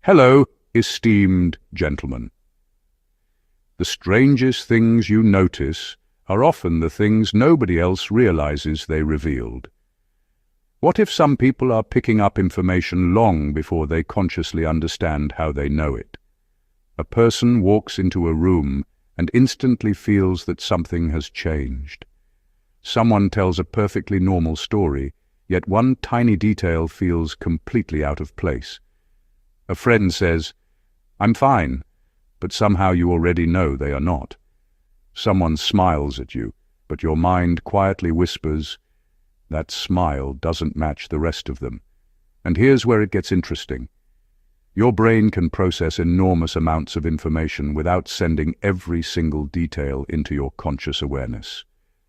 Hello, esteemed gentlemen. The strangest things you notice are often the things nobody else realizes they revealed. What if some people are picking up information long before they consciously understand how they know it? A person walks into a room and instantly feels that something has changed. Someone tells a perfectly normal story, yet one tiny detail feels completely out of place. A friend says, "I'm fine," but somehow you already know they are not. Someone smiles at you, but your mind quietly whispers, that smile doesn't match the rest of them. And here's where it gets interesting. Your brain can process enormous amounts of information without sending every single detail into your conscious awareness.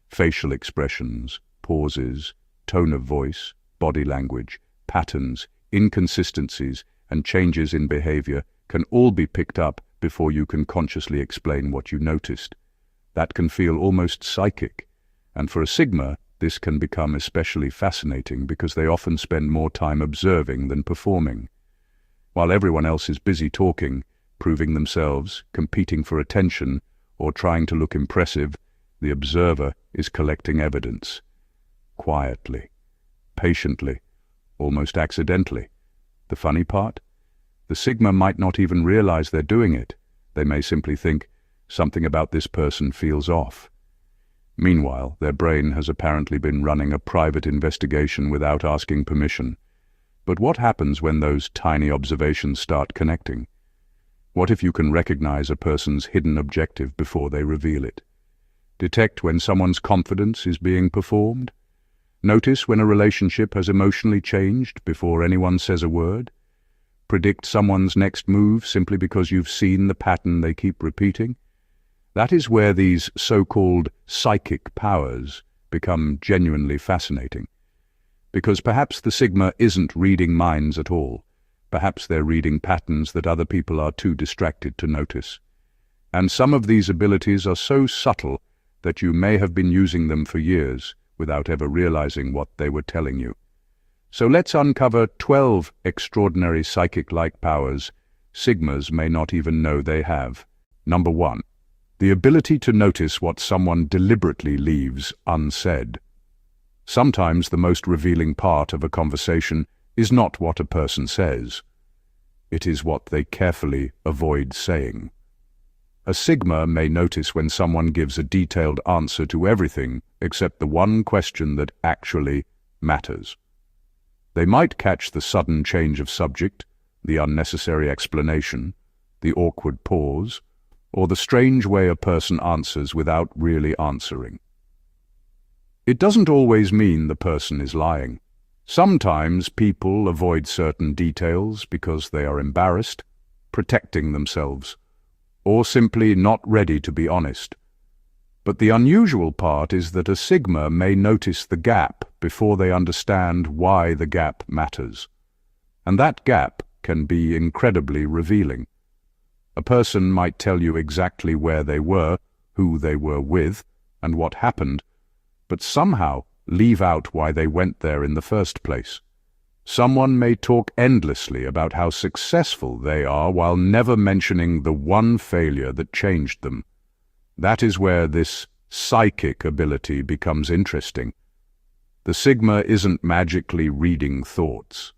Facial expressions, pauses, tone of voice, body language, patterns, inconsistencies, and changes in behavior can all be picked up before you can consciously explain what you noticed. That can feel almost psychic, and for a Sigma, this can become especially fascinating because they often spend more time observing than performing. While everyone else is busy talking, proving themselves, competing for attention, or trying to look impressive, the observer is collecting evidence. Quietly, patiently, almost accidentally. The funny part? The Sigma might not even realize they're doing it. They may simply think, something about this person feels off. Meanwhile, their brain has apparently been running a private investigation without asking permission. But what happens when those tiny observations start connecting? What if you can recognize a person's hidden objective before they reveal it? Detect when someone's confidence is being performed? Notice when a relationship has emotionally changed before anyone says a word? Predict someone's next move simply because you've seen the pattern they keep repeating? That is where these so-called psychic powers become genuinely fascinating. Because perhaps the Sigma isn't reading minds at all. Perhaps they're reading patterns that other people are too distracted to notice. And some of these abilities are so subtle that you may have been using them for years without ever realizing what they were telling you. So let's uncover 12 extraordinary psychic-like powers Sigmas may not even know they have. Number 1. The ability to notice what someone deliberately leaves unsaid. Sometimes the most revealing part of a conversation is not what a person says. It is what they carefully avoid saying. A Sigma may notice when someone gives a detailed answer to everything except the one question that actually matters. They might catch the sudden change of subject, the unnecessary explanation, the awkward pause, or the strange way a person answers without really answering. It doesn't always mean the person is lying. Sometimes people avoid certain details because they are embarrassed, protecting themselves, or simply not ready to be honest. But the unusual part is that a Sigma may notice the gap before they understand why the gap matters. And that gap can be incredibly revealing. A person might tell you exactly where they were, who they were with, and what happened, but somehow leave out why they went there in the first place. Someone may talk endlessly about how successful they are while never mentioning the one failure that changed them. That is where this psychic ability becomes interesting. The Sigma isn't magically reading thoughts.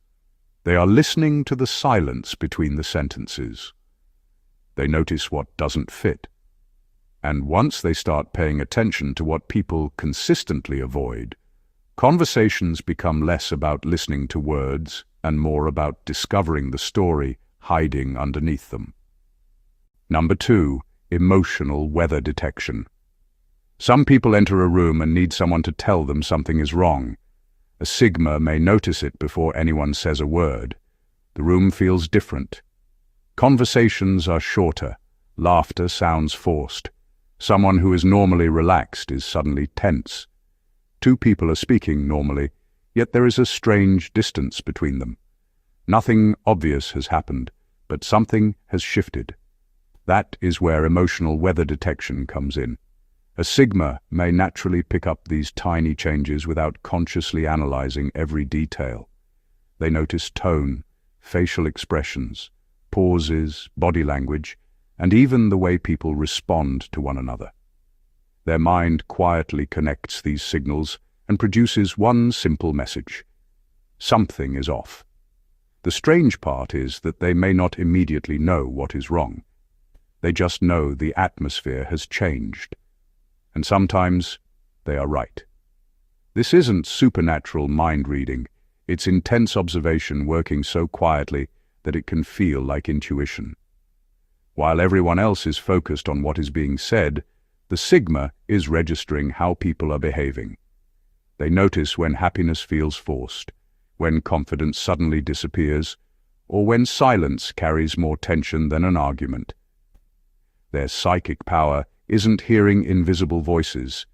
They are listening to the silence between the sentences. They notice what doesn't fit. And once they start paying attention to what people consistently avoid, conversations become less about listening to words and more about discovering the story hiding underneath them. Number 2. Emotional weather detection. Some people enter a room and need someone to tell them something is wrong. A Sigma may notice it before anyone says a word. The room feels different. Conversations are shorter. Laughter sounds forced. Someone who is normally relaxed is suddenly tense. Two people are speaking normally, yet there is a strange distance between them. Nothing obvious has happened, but something has shifted. That is where emotional weather detection comes in. A Sigma may naturally pick up these tiny changes without consciously analyzing every detail. They notice tone, facial expressions, pauses, body language, and even the way people respond to one another. Their mind quietly connects these signals and produces one simple message: something is off. The strange part is that they may not immediately know what is wrong. They just know the atmosphere has changed. And sometimes they are right. This isn't supernatural mind reading. It's intense observation working so quietly that it can feel like intuition. While everyone else is focused on what is being said, the Sigma is registering how people are behaving. They notice when happiness feels forced, when confidence suddenly disappears, or when silence carries more tension than an argument. Their psychic power isn't hearing invisible voices.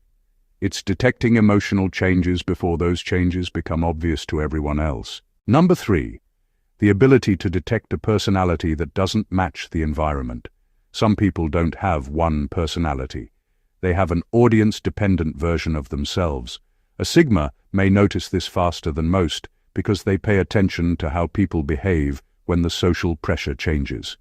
It's detecting emotional changes before those changes become obvious to everyone else. Number 3. The ability to detect a personality that doesn't match the environment. Some people don't have one personality. They have an audience-dependent version of themselves. A Sigma may notice this faster than most because they pay attention to how people behave when the social pressure changes.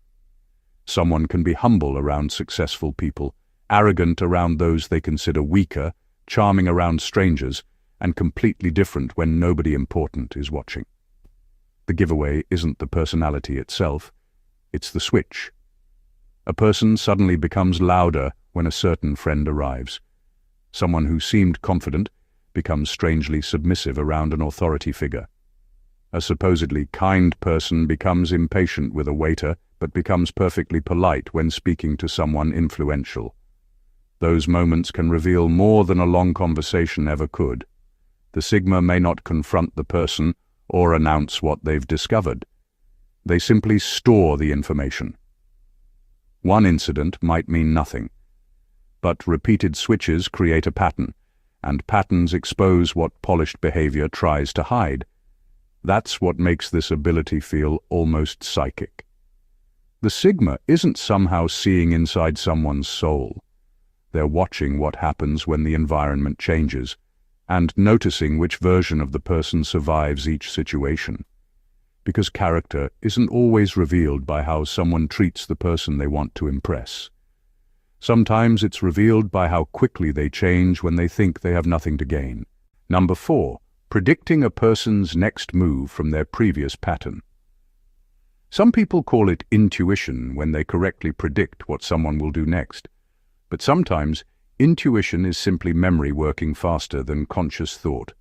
Someone can be humble around successful people, arrogant around those they consider weaker, charming around strangers, and completely different when nobody important is watching. The giveaway isn't the personality itself, it's the switch. A person suddenly becomes louder when a certain friend arrives. Someone who seemed confident becomes strangely submissive around an authority figure. A supposedly kind person becomes impatient with a waiter, but becomes perfectly polite when speaking to someone influential. Those moments can reveal more than a long conversation ever could. The Sigma may not confront the person or announce what they've discovered. They simply store the information. One incident might mean nothing, but repeated switches create a pattern, and patterns expose what polished behavior tries to hide. That's what makes this ability feel almost psychic. The Sigma isn't somehow seeing inside someone's soul. They're watching what happens when the environment changes, and noticing which version of the person survives each situation. Because character isn't always revealed by how someone treats the person they want to impress. Sometimes it's revealed by how quickly they change when they think they have nothing to gain. Number 4. Predicting a person's next move from their previous pattern. Some people call it intuition when they correctly predict what someone will do next. But sometimes, intuition is simply memory working faster than conscious thought.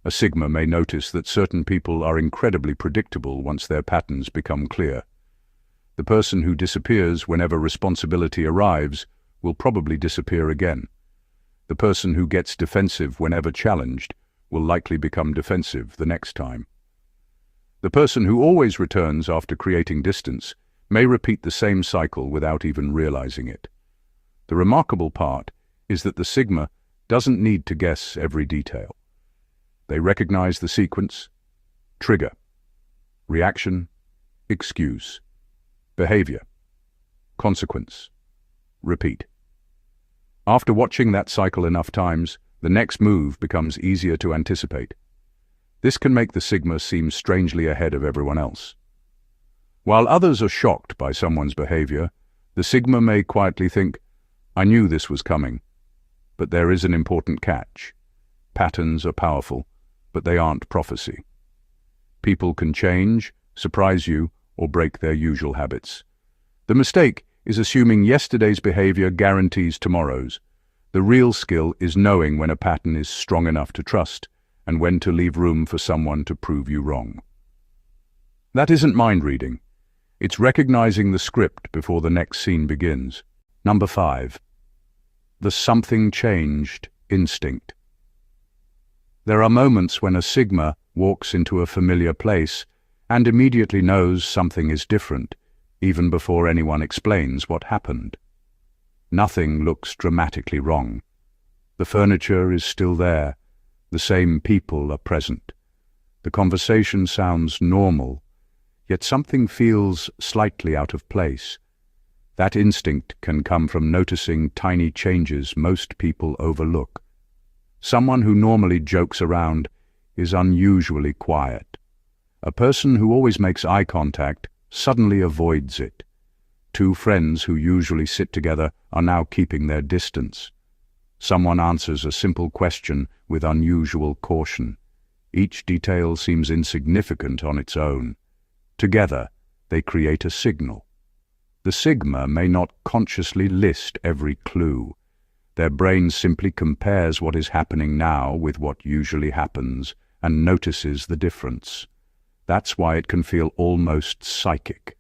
A Sigma may notice that certain people are incredibly predictable once their patterns become clear. The person who disappears whenever responsibility arrives will probably disappear again. The person who gets defensive whenever challenged will likely become defensive the next time. The person who always returns after creating distance may repeat the same cycle without even realizing it. The remarkable part is that the Sigma doesn't need to guess every detail. They recognize the sequence: trigger, reaction, excuse, behavior, consequence, repeat. After watching that cycle enough times, the next move becomes easier to anticipate. This can make the Sigma seem strangely ahead of everyone else. While others are shocked by someone's behavior, the Sigma may quietly think, "I knew this was coming." But there is an important catch. Patterns are powerful, but they aren't prophecy. People can change, surprise you, or break their usual habits. The mistake is assuming yesterday's behavior guarantees tomorrow's. The real skill is knowing when a pattern is strong enough to trust and when to leave room for someone to prove you wrong. That isn't mind reading. It's recognizing the script before the next scene begins. Number 5. The something changed instinct. There are moments when a Sigma walks into a familiar place and immediately knows something is different, even before anyone explains what happened. Nothing looks dramatically wrong. The furniture is still there. The same people are present. The conversation sounds normal, yet something feels slightly out of place. That instinct can come from noticing tiny changes most people overlook. Someone who normally jokes around is unusually quiet. A person who always makes eye contact suddenly avoids it. Two friends who usually sit together are now keeping their distance. Someone answers a simple question with unusual caution. Each detail seems insignificant on its own. Together, they create a signal. The sigma may not consciously list every clue. Their brain simply compares what is happening now with what usually happens and notices the difference. That's why it can feel almost psychic.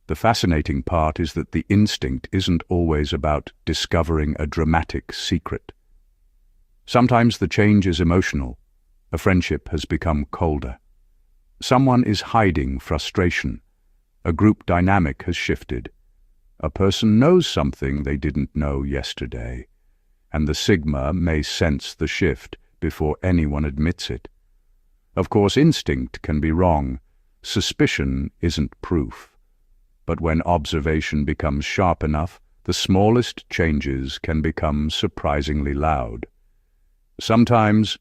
The fascinating part is that the instinct isn't always about discovering a dramatic secret. Sometimes the change is emotional. A friendship has become colder. Someone is hiding frustration. A group dynamic has shifted. A person knows something they didn't know yesterday, and the sigma may sense the shift before anyone admits it. Of course, instinct can be wrong. Suspicion isn't proof. But when observation becomes sharp enough, the smallest changes can become surprisingly loud. Sometimes,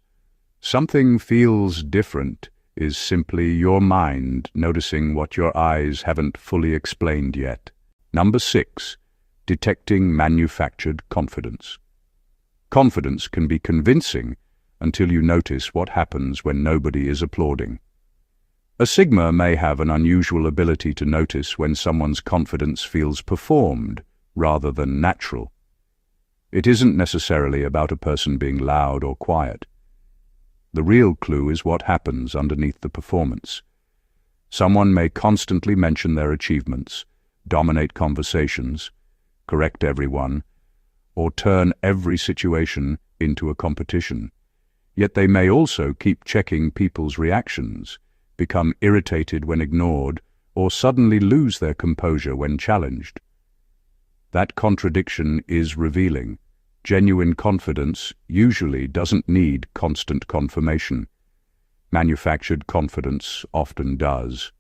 something feels different is simply your mind noticing what your eyes haven't fully explained yet. Number 6, detecting manufactured confidence. Confidence can be convincing until you notice what happens when nobody is applauding. A sigma may have an unusual ability to notice when someone's confidence feels performed rather than natural. It isn't necessarily about a person being loud or quiet. The real clue is what happens underneath the performance. Someone may constantly mention their achievements, dominate conversations, correct everyone, or turn every situation into a competition. Yet they may also keep checking people's reactions, become irritated when ignored, or suddenly lose their composure when challenged. That contradiction is revealing. Genuine confidence usually doesn't need constant confirmation. Manufactured confidence often does.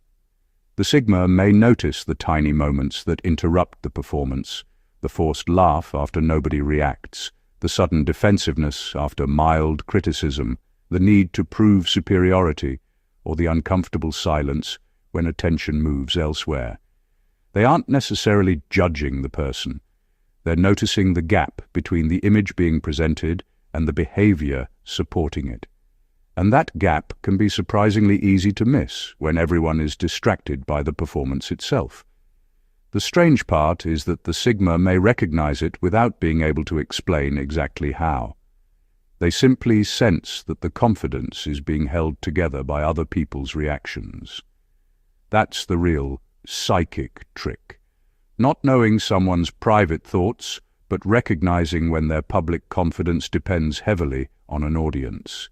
The sigma may notice the tiny moments that interrupt the performance, the forced laugh after nobody reacts, the sudden defensiveness after mild criticism, the need to prove superiority, or the uncomfortable silence when attention moves elsewhere. They aren't necessarily judging the person. They're noticing the gap between the image being presented and the behavior supporting it. And that gap can be surprisingly easy to miss when everyone is distracted by the performance itself. The strange part is that the sigma may recognize it without being able to explain exactly how. They simply sense that the confidence is being held together by other people's reactions. That's the real psychic trick. Not knowing someone's private thoughts, but recognizing when their public confidence depends heavily on an audience.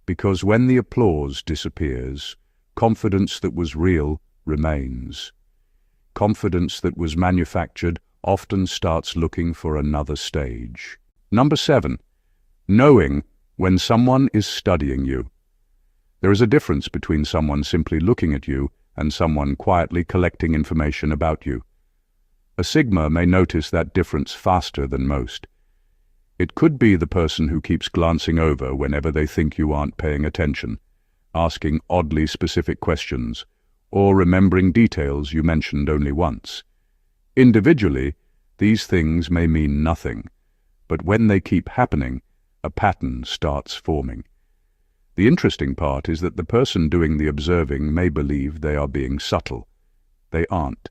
Because when the applause disappears, confidence that was real remains. Confidence that was manufactured often starts looking for another stage. Number 7, knowing when someone is studying you. There is a difference between someone simply looking at you and someone quietly collecting information about you. A sigma may notice that difference faster than most. It could be the person who keeps glancing over whenever they think you aren't paying attention, asking oddly specific questions, or remembering details you mentioned only once. Individually, these things may mean nothing, but when they keep happening, a pattern starts forming. The interesting part is that the person doing the observing may believe they are being subtle. They aren't.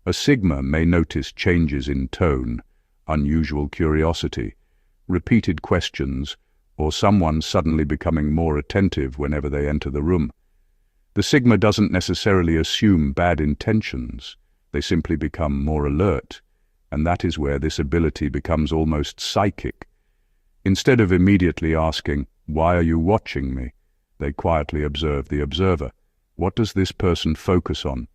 A sigma may notice changes in tone, unusual curiosity, repeated questions, or someone suddenly becoming more attentive whenever they enter the room. The sigma doesn't necessarily assume bad intentions. They simply become more alert, and that is where this ability becomes almost psychic. Instead of immediately asking, "Why are you watching me?" they quietly observe the observer. What does this person focus on?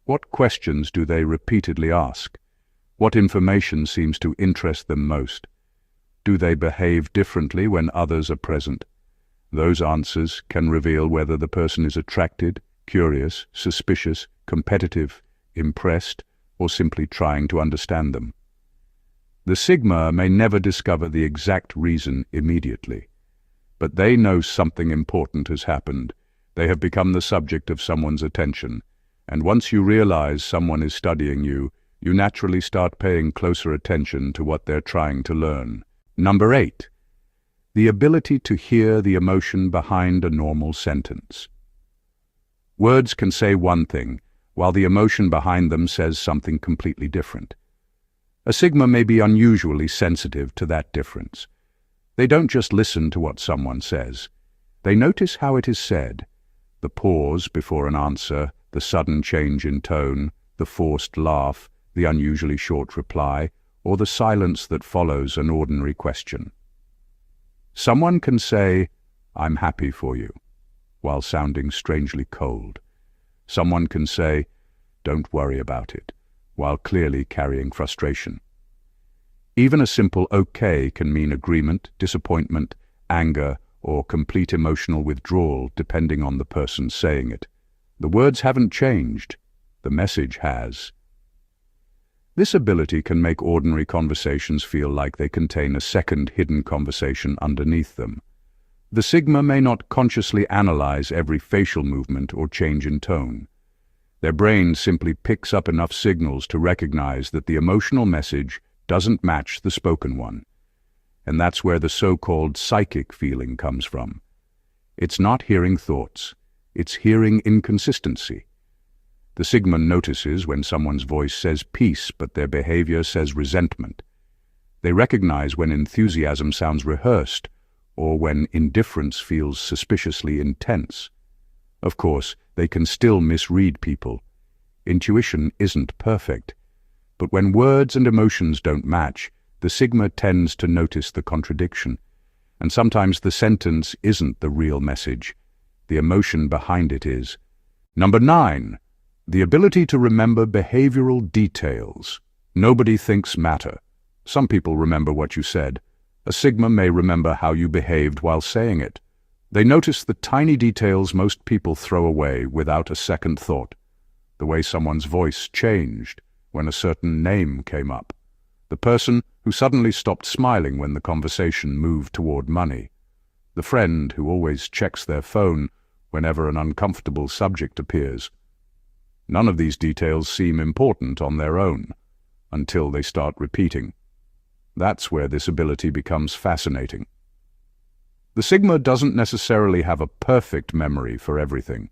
What questions do they repeatedly ask? What information seems to interest them most? Do they behave differently when others are present? Those answers can reveal whether the person is attracted, curious, suspicious, competitive, impressed, or simply trying to understand them. The sigma may never discover the exact reason immediately, but they know something important has happened. They have become the subject of someone's attention, And once you realize someone is studying you, you naturally start paying closer attention to what they're trying to learn. Number 8. The ability to hear the emotion behind a normal sentence. Words can say one thing, while the emotion behind them says something completely different. A Sigma may be unusually sensitive to that difference. They don't just listen to what someone says. They notice how it is said, the pause before an answer, the sudden change in tone, the forced laugh, the unusually short reply, or the silence that follows an ordinary question. Someone can say, "I'm happy for you," while sounding strangely cold. Someone can say, "Don't worry about it," while clearly carrying frustration. Even a simple "okay" can mean agreement, disappointment, anger, or complete emotional withdrawal, depending on the person saying it. The words haven't changed, the message has. This ability can make ordinary conversations feel like they contain a second hidden conversation underneath them. The Sigma may not consciously analyze every facial movement or change in tone. Their brain simply picks up enough signals to recognize that the emotional message doesn't match the spoken one. And that's where the so-called psychic feeling comes from. It's not hearing thoughts, it's hearing inconsistency. The Sigma notices when someone's voice says peace, but their behavior says resentment. They recognize when enthusiasm sounds rehearsed, or when indifference feels suspiciously intense. Of course, they can still misread people. Intuition isn't perfect. But when words and emotions don't match, the Sigma tends to notice the contradiction. And sometimes the sentence isn't the real message. The emotion behind it is. Number 9. The ability to remember behavioral details. Nobody thinks matter. Some people remember what you said. A Sigma may remember how you behaved while saying it. They notice the tiny details most people throw away without a second thought. The way someone's voice changed when a certain name came up. The person who suddenly stopped smiling when the conversation moved toward money. The friend who always checks their phone whenever an uncomfortable subject appears. None of these details seem important on their own, until they start repeating. That's where this ability becomes fascinating. The Sigma doesn't necessarily have a perfect memory for everything.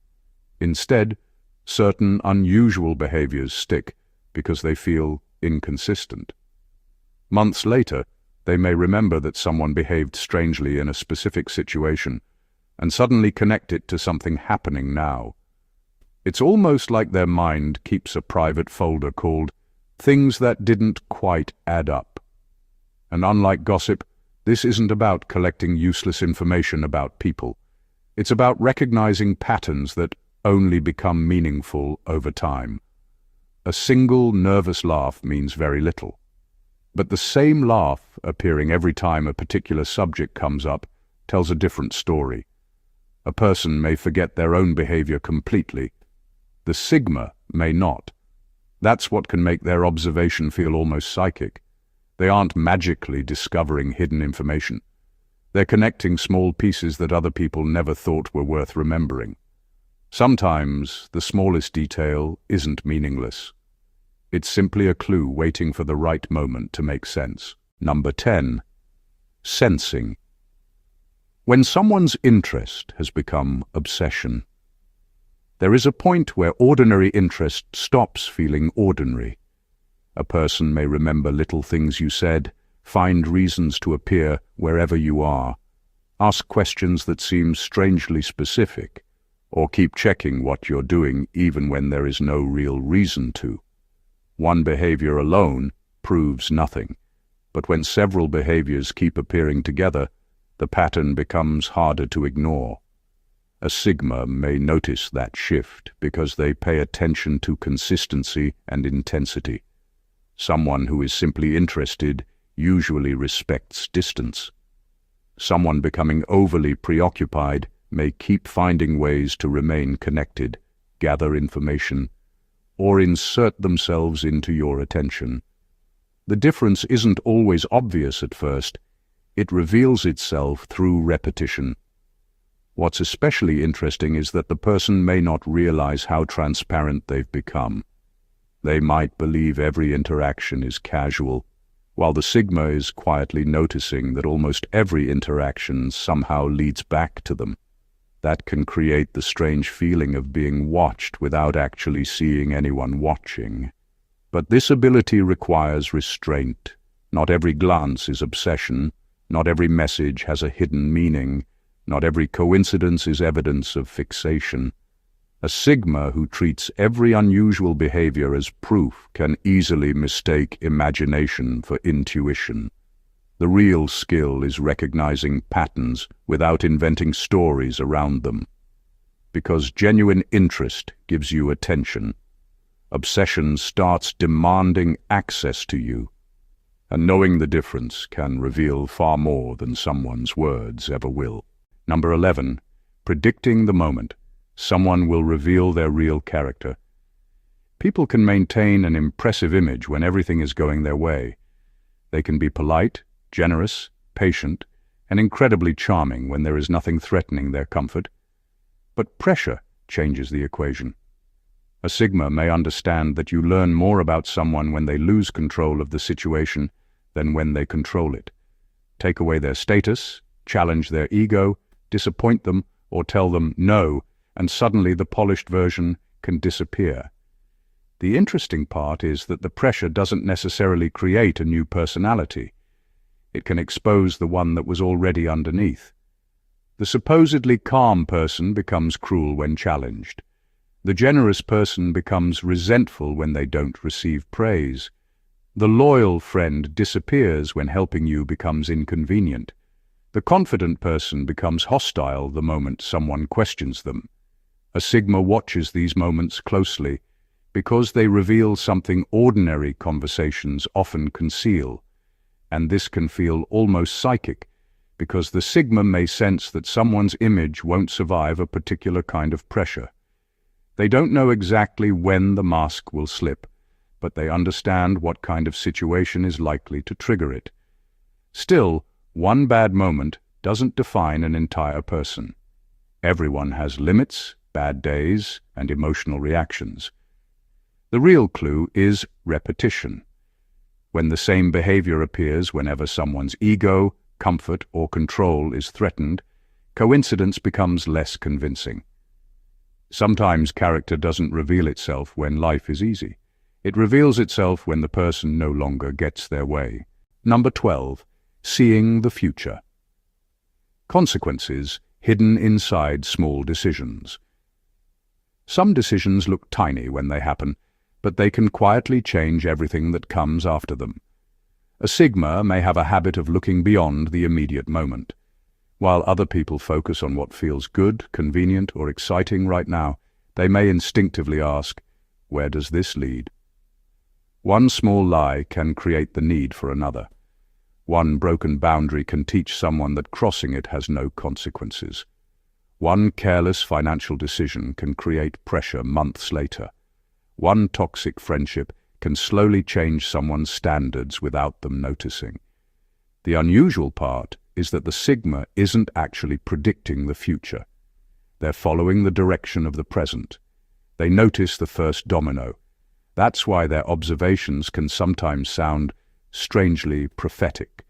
Instead, certain unusual behaviors stick because they feel inconsistent. Months later, they may remember that someone behaved strangely in a specific situation and suddenly connect it to something happening now. It's almost like their mind keeps a private folder called "Things That Didn't Quite Add Up." And unlike gossip, this isn't about collecting useless information about people. It's about recognizing patterns that only become meaningful over time. A single nervous laugh means very little. But the same laugh appearing every time a particular subject comes up tells a different story. A person may forget their own behavior completely. The Sigma may not. That's what can make their observation feel almost psychic. They aren't magically discovering hidden information. They're connecting small pieces that other people never thought were worth remembering. Sometimes the smallest detail isn't meaningless. It's simply a clue waiting for the right moment to make sense. Number 10. Sensing. When someone's interest has become obsession, there is a point where ordinary interest stops feeling ordinary. A person may remember little things you said, find reasons to appear wherever you are, ask questions that seem strangely specific, or keep checking what you're doing even when there is no real reason to. One behavior alone proves nothing, but when several behaviors keep appearing together, the pattern becomes harder to ignore. A Sigma may notice that shift because they pay attention to consistency and intensity. Someone who is simply interested usually respects distance. Someone becoming overly preoccupied may keep finding ways to remain connected, gather information, or insert themselves into your attention. The difference isn't always obvious at first. It reveals itself through repetition. What's especially interesting is that the person may not realize how transparent they've become. They might believe every interaction is casual, while the sigma is quietly noticing that almost every interaction somehow leads back to them. That can create the strange feeling of being watched without actually seeing anyone watching. But this ability requires restraint. Not every glance is obsession. Not every message has a hidden meaning. Not every coincidence is evidence of fixation. A sigma who treats every unusual behavior as proof can easily mistake imagination for intuition. The real skill is recognizing patterns without inventing stories around them. Because genuine interest gives you attention, obsession starts demanding access to you. And knowing the difference can reveal far more than someone's words ever will. Number 11. Predicting the moment. Someone will reveal their real character. People can maintain an impressive image when everything is going their way. They can be polite, generous, patient, and incredibly charming when there is nothing threatening their comfort. But pressure changes the equation. A sigma may understand that you learn more about someone when they lose control of the situation than when they control it. Take away their status, challenge their ego, disappoint them, or tell them no, and suddenly the polished version can disappear. The interesting part is that the pressure doesn't necessarily create a new personality. It can expose the one that was already underneath. The supposedly calm person becomes cruel when challenged. The generous person becomes resentful when they don't receive praise. The loyal friend disappears when helping you becomes inconvenient. The confident person becomes hostile the moment someone questions them. A sigma watches these moments closely because they reveal something ordinary conversations often conceal. And this can feel almost psychic because the sigma may sense that someone's image won't survive a particular kind of pressure. They don't know exactly when the mask will slip, but they understand what kind of situation is likely to trigger it. Still, one bad moment doesn't define an entire person. Everyone has limits, bad days, and emotional reactions. The real clue is repetition. When the same behavior appears whenever someone's ego, comfort, or control is threatened, coincidence becomes less convincing. Sometimes character doesn't reveal itself when life is easy. It reveals itself when the person no longer gets their way. Number 12. Seeing the future. Consequences hidden inside small decisions. Some decisions look tiny when they happen, but they can quietly change everything that comes after them. A sigma may have a habit of looking beyond the immediate moment. While other people focus on what feels good, convenient, or exciting right now, they may instinctively ask, where does this lead? One small lie can create the need for another. One broken boundary can teach someone that crossing it has no consequences. One careless financial decision can create pressure months later. One toxic friendship can slowly change someone's standards without them noticing. The unusual part is that the sigma isn't actually predicting the future. They're following the direction of the present. They notice the first domino. That's why their observations can sometimes sound strangely prophetic.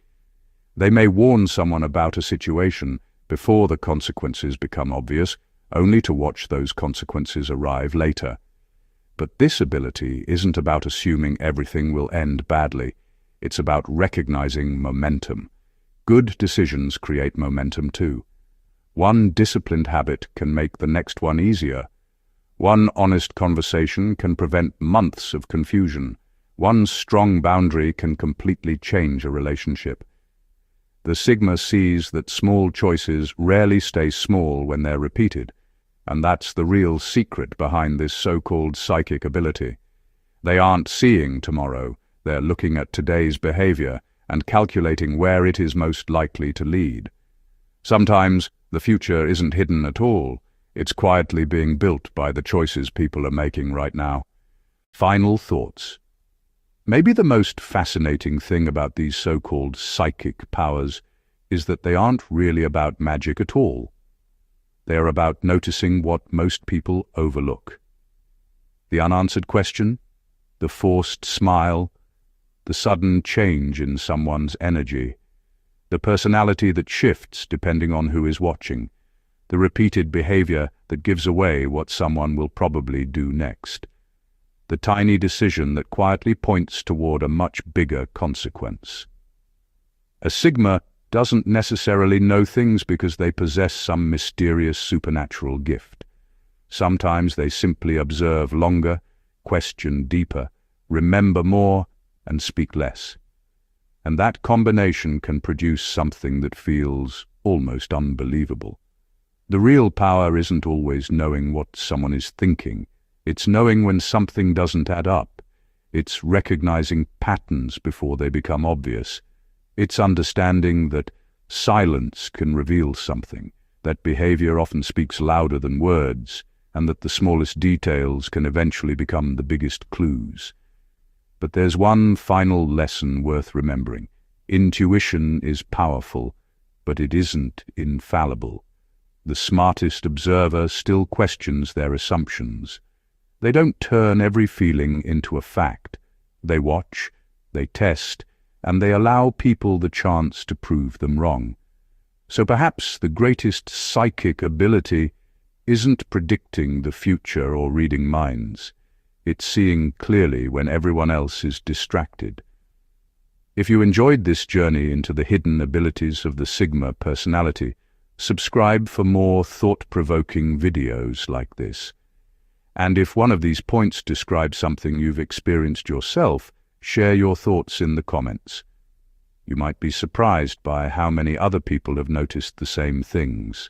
They may warn someone about a situation before the consequences become obvious, only to watch those consequences arrive later. But this ability isn't about assuming everything will end badly. It's about recognizing momentum. Good decisions create momentum too. One disciplined habit can make the next one easier. One honest conversation can prevent months of confusion. One strong boundary can completely change a relationship. The sigma sees that small choices rarely stay small when they're repeated, and that's the real secret behind this so-called psychic ability. They aren't seeing tomorrow, they're looking at today's behavior and calculating where it is most likely to lead. Sometimes the future isn't hidden at all. It's quietly being built by the choices people are making right now. Final thoughts. Maybe the most fascinating thing about these so-called psychic powers is that they aren't really about magic at all. They are about noticing what most people overlook. The unanswered question, the forced smile, the sudden change in someone's energy, the personality that shifts depending on who is watching, the repeated behavior that gives away what someone will probably do next, the tiny decision that quietly points toward a much bigger consequence. A Sigma doesn't necessarily know things because they possess some mysterious supernatural gift. Sometimes they simply observe longer, question deeper, remember more, and speak less. And that combination can produce something that feels almost unbelievable. The real power isn't always knowing what someone is thinking. It's knowing when something doesn't add up. It's recognizing patterns before they become obvious. It's understanding that silence can reveal something, that behavior often speaks louder than words, and that the smallest details can eventually become the biggest clues. But there's one final lesson worth remembering. Intuition is powerful, but it isn't infallible. The smartest observer still questions their assumptions. They don't turn every feeling into a fact. They watch, they test, and they allow people the chance to prove them wrong. So perhaps the greatest psychic ability isn't predicting the future or reading minds. It's seeing clearly when everyone else is distracted. If you enjoyed this journey into the hidden abilities of the Sigma personality, subscribe for more thought-provoking videos like this. And if one of these points describes something you've experienced yourself, share your thoughts in the comments. You might be surprised by how many other people have noticed the same things.